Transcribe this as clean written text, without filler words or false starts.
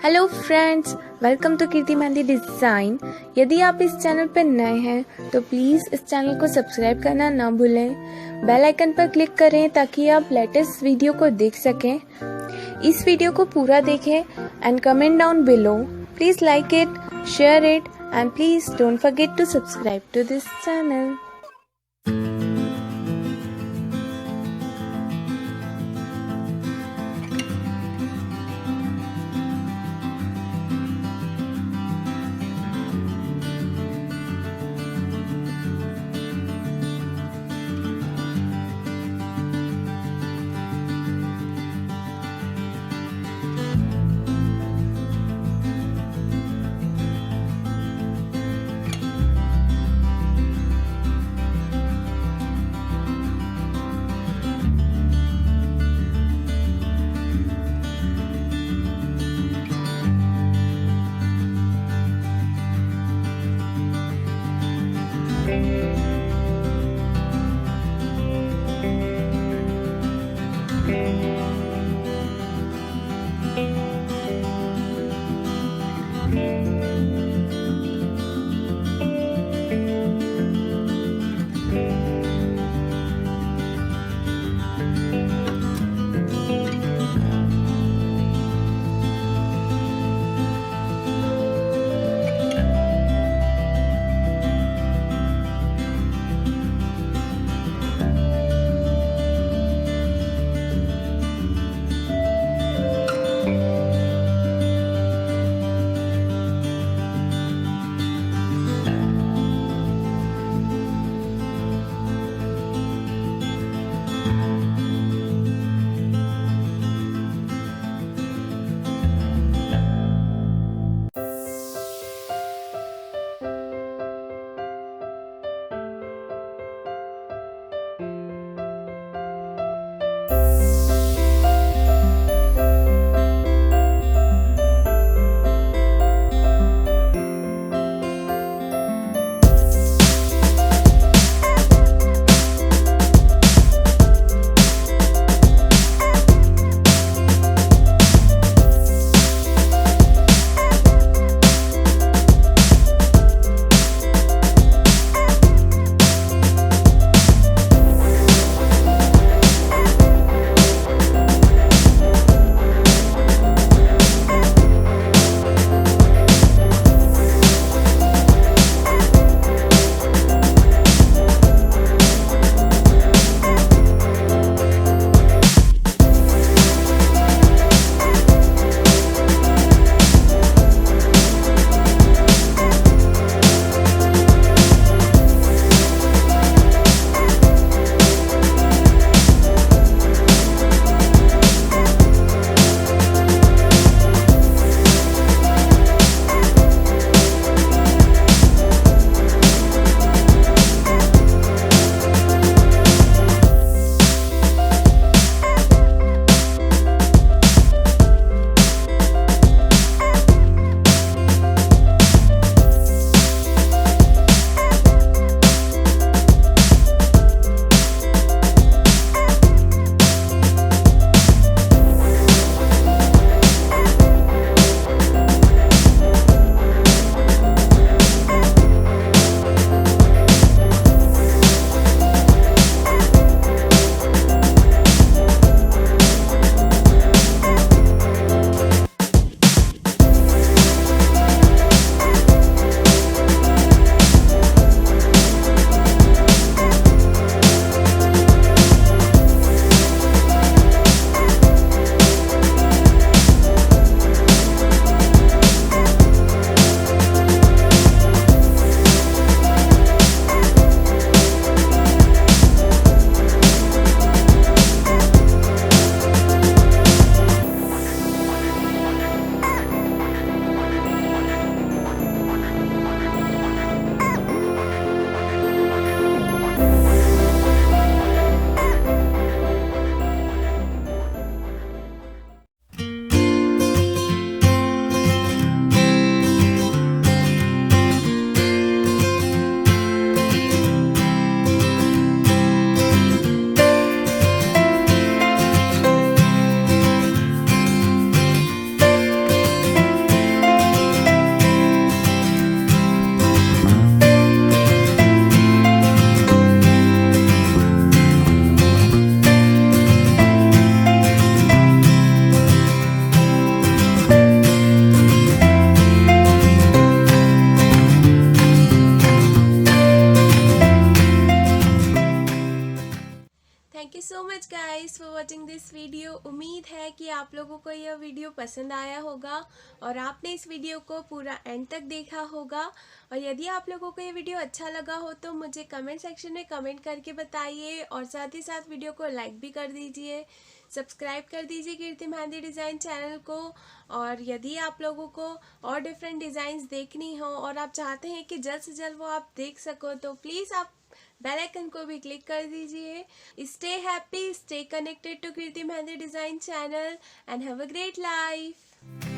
Hello friends, welcome to Kirti mehndi design. यदि आप इस चैनल पर नए हैं तो प्लीज़ इस चैनल को सब्सक्राइब करना ना भूलें। बेल आइकन पर क्लिक करें ताकि आप लेटेस्ट वीडियो को देख सकें। इस वीडियो को पूरा देखें and comment down below. Please like it, share it and please don't forget to subscribe to this channel. Guys for watching this video. उम्मीद है कि आप लोगों को यह वीडियो पसंद आया होगा और आपने इस वीडियो को पूरा एंड तक देखा होगा। और यदि आप लोगों को ये वीडियो अच्छा लगा हो तो मुझे कमेंट सेक्शन में कमेंट करके बताइए और साथ ही साथ वीडियो को लाइक भी कर दीजिए। सब्सक्राइब कर दीजिए कीर्ति मेहंदी डिज़ाइन चैनल को। और यदि आप लोगों को और डिफरेंट डिज़ाइंस देखनी हो और आप चाहते हैं कि जल्द से जल्द वो आप देख सको तो प्लीज़ आप बेल आइकन को भी क्लिक कर दीजिए। Stay happy, stay connected to Kirti mehndi design channel and have a great life.